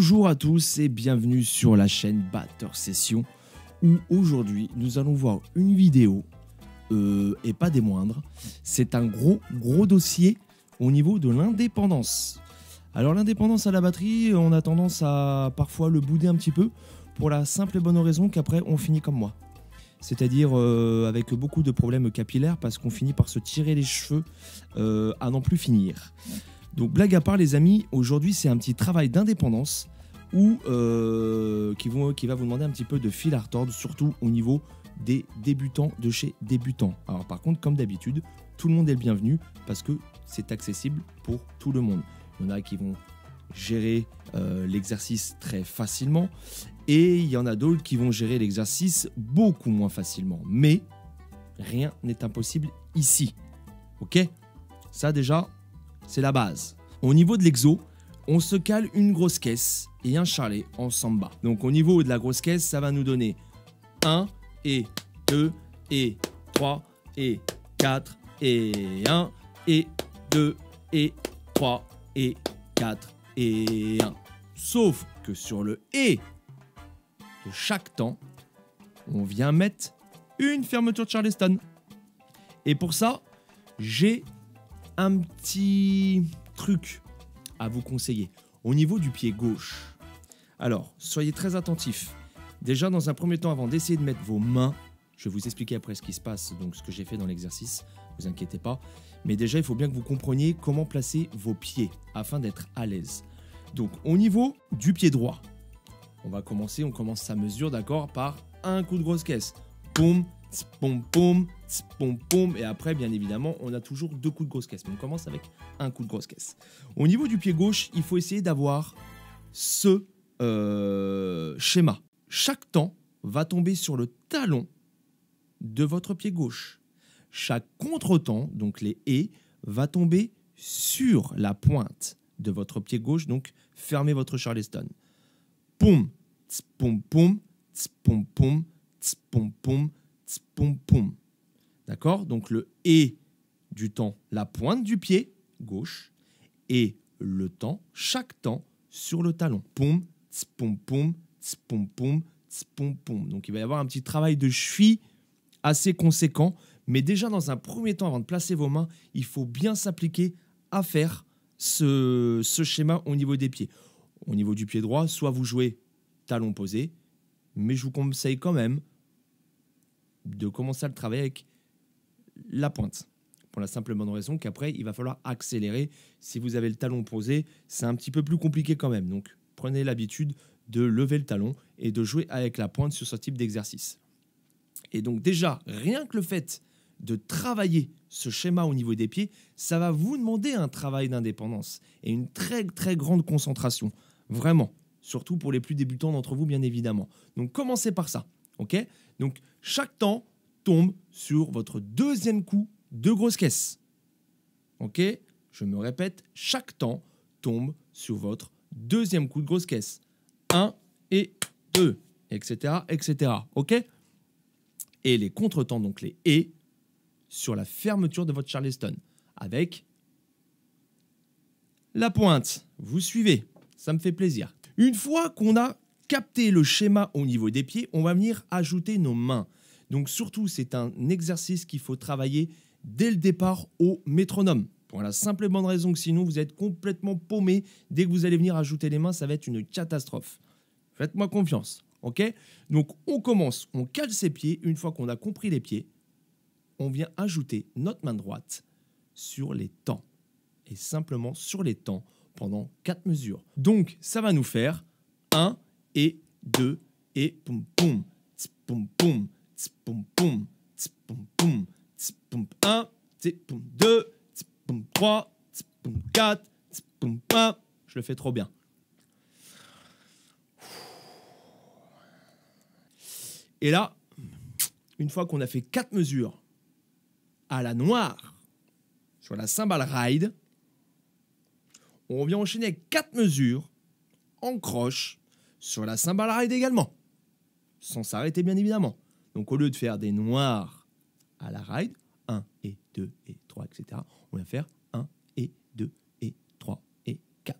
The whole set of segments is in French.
Bonjour à tous et bienvenue sur la chaîne Batteur Session où aujourd'hui nous allons voir une vidéo et pas des moindres. C'est un gros dossier au niveau de l'indépendance. Alors l'indépendance à la batterie, on a tendance à parfois le bouder un petit peu pour la simple et bonne raison qu'après on finit comme moi. C'est-à-dire avec beaucoup de problèmes capillaires parce qu'on finit par se tirer les cheveux à n'en plus finir. Donc blague à part les amis, aujourd'hui c'est un petit travail d'indépendance qui va vous demander un petit peu de fil à retordre, surtout au niveau des débutants de chez débutants. Alors par contre, comme d'habitude, tout le monde est le bienvenu parce que c'est accessible pour tout le monde. Il y en a qui vont gérer l'exercice très facilement et il y en a d'autres qui vont gérer l'exercice beaucoup moins facilement. Mais rien n'est impossible ici. Ok ? Ça déjà, c'est la base. Au niveau de l'exo, on se cale une grosse caisse et un charlet en samba. Donc au niveau de la grosse caisse, ça va nous donner 1 et 2 et 3 et 4 et 1 et 2 et 3 et 4 et 1. Sauf que sur le et de chaque temps, on vient mettre une fermeture de Charleston. Et pour ça, j'ai un petit truc à vous conseiller au niveau du pied gauche. Alors, soyez très attentifs. Déjà, dans un premier temps, avant d'essayer de mettre vos mains, je vais vous expliquer après ce qui se passe, donc ce que j'ai fait dans l'exercice, ne vous inquiétez pas. Mais déjà, il faut bien que vous compreniez comment placer vos pieds afin d'être à l'aise. Donc, au niveau du pied droit, on commence sa mesure, d'accord, par un coup de grosse caisse. Poum, pom pom, pom pom, et après bien évidemment on a toujours deux coups de grosse caisse, mais on commence avec un coup de grosse caisse. Au niveau du pied gauche, il faut essayer d'avoir ce schéma. Chaque temps va tomber sur le talon de votre pied gauche. Chaque contre-temps, donc les et, va tomber sur la pointe de votre pied gauche, donc fermez votre Charleston. Poum, pom pom, pom pom, pom pom, pom pom. D'accord? Donc le et du temps, la pointe du pied gauche, et le temps, chaque temps, sur le talon. Pom, pom pom, pom pom, pom pom. Donc il va y avoir un petit travail de cheville assez conséquent, mais déjà dans un premier temps, avant de placer vos mains, il faut bien s'appliquer à faire ce schéma au niveau des pieds. Au niveau du pied droit, soit vous jouez talon posé, mais je vous conseille quand même de commencer à le travailler avec la pointe. Pour la simple et bonne raison qu'après, il va falloir accélérer. Si vous avez le talon posé, c'est un petit peu plus compliqué quand même. Donc, prenez l'habitude de lever le talon et de jouer avec la pointe sur ce type d'exercice. Et donc déjà, rien que le fait de travailler ce schéma au niveau des pieds, ça va vous demander un travail d'indépendance et une très grande concentration. Vraiment. Surtout pour les plus débutants d'entre vous, bien évidemment. Donc, commencez par ça. Ok ? Donc, chaque temps tombe sur votre deuxième coup de grosse caisse. Ok ? Je me répète, chaque temps tombe sur votre deuxième coup de grosse caisse. 1 et 2, etc., etc. Ok ? Et les contretemps, donc les et, sur la fermeture de votre Charleston. Avec la pointe. Vous suivez ? Ça me fait plaisir. Une fois qu'on a capté le schéma au niveau des pieds, on va venir ajouter nos mains. Donc surtout, c'est un exercice qu'il faut travailler dès le départ au métronome. Pour la simple et bonne raison que sinon, vous êtes complètement paumé. Dès que vous allez venir ajouter les mains, ça va être une catastrophe. Faites-moi confiance. Ok ? Donc on commence, on cale ses pieds. Une fois qu'on a compris les pieds, on vient ajouter notre main droite sur les temps. Et simplement sur les temps pendant 4 mesures. Donc, ça va nous faire 1 et 2 et poum poum, poum poum, poum poum, poum poum, poum 1, poum 2, poum 3, poum 4, poum 1. Je le fais trop bien. Et là, une fois qu'on a fait 4 mesures à la noire sur la cymbale ride, on vient enchaîner avec 4 mesures en croche sur la cymbale ride également, sans s'arrêter bien évidemment. Donc au lieu de faire des noirs à la ride, 1 et 2 et 3, etc., on va faire 1 et 2 et 3 et 4.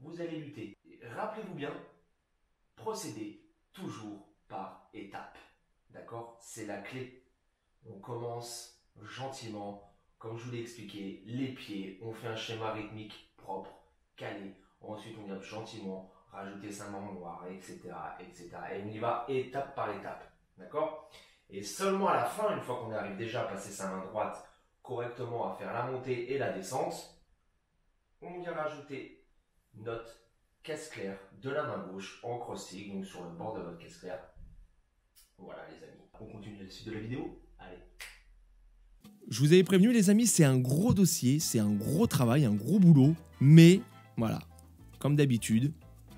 vous allez lutter. Rappelez-vous bien, procédez toujours par étapes. D'accord? C'est la clé. On commence gentiment, comme je vous l'ai expliqué, les pieds, on fait un schéma rythmique propre, calé. Ensuite, on vient gentiment rajouter sa main noire, etc., etc. Et on y va étape par étape. D'accord? Et seulement à la fin, une fois qu'on arrive déjà à passer sa main droite correctement, à faire la montée et la descente, on vient rajouter notre caisse claire de la main gauche en cross-stick, donc sur le bord de votre caisse claire. Voilà les amis. On continue la suite de la vidéo. Allez. Je vous avais prévenu les amis, c'est un gros dossier, c'est un gros travail, un gros boulot. Mais voilà, comme d'habitude,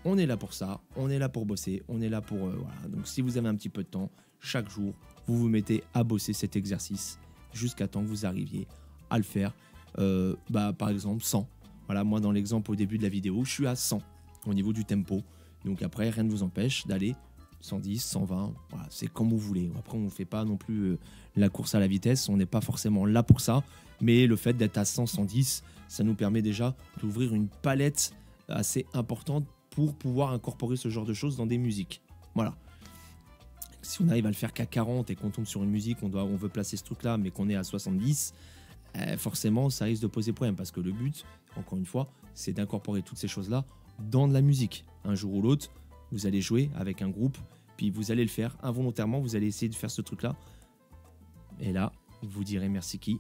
on est là pour ça, on est là pour bosser, on est là pour... voilà. Donc si vous avez un petit peu de temps, chaque jour, vous vous mettez à bosser cet exercice jusqu'à temps que vous arriviez à le faire. Par exemple 100. Voilà, moi dans l'exemple au début de la vidéo, je suis à 100 au niveau du tempo. Donc après, rien ne vous empêche d'aller 110, 120, voilà, c'est comme vous voulez. Après, on ne fait pas non plus la course à la vitesse, on n'est pas forcément là pour ça. Mais le fait d'être à 100, 110, ça nous permet déjà d'ouvrir une palette assez importante pour pouvoir incorporer ce genre de choses dans des musiques. Voilà. Si on arrive à le faire qu'à 40 et qu'on tombe sur une musique, on veut placer ce truc-là, mais qu'on est à 70, forcément, ça risque de poser problème. Parce que le but, encore une fois, c'est d'incorporer toutes ces choses-là dans de la musique. Un jour ou l'autre, vous allez jouer avec un groupe, puis vous allez le faire involontairement, vous allez essayer de faire ce truc-là. Et là, vous direz merci qui?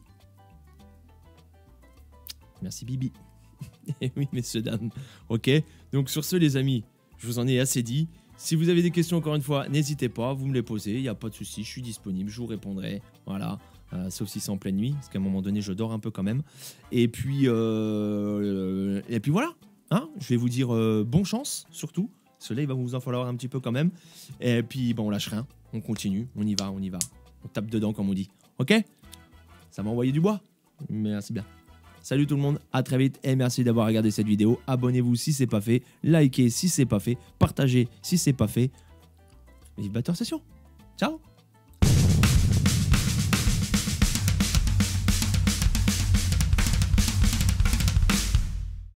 Merci Bibi. Et oui, messieurs, dames. Ok, donc sur ce, les amis, je vous en ai assez dit. Si vous avez des questions, encore une fois, n'hésitez pas, vous me les posez, il n'y a pas de souci, je suis disponible, je vous répondrai. Voilà, sauf si c'est en pleine nuit, parce qu'à un moment donné, je dors un peu quand même. Et puis voilà, hein, je vais vous dire bonne chance, surtout. Cela, il va vous en falloir un petit peu quand même. Et puis, bon, on lâche rien, on continue, on y va. On tape dedans, comme on dit. Ok? Ça m'a envoyé du bois? Merci bien. Salut tout le monde, à très vite et merci d'avoir regardé cette vidéo. Abonnez-vous si c'est pas fait, likez si c'est pas fait, partagez si c'est pas fait. Vive Batteur Session. Ciao.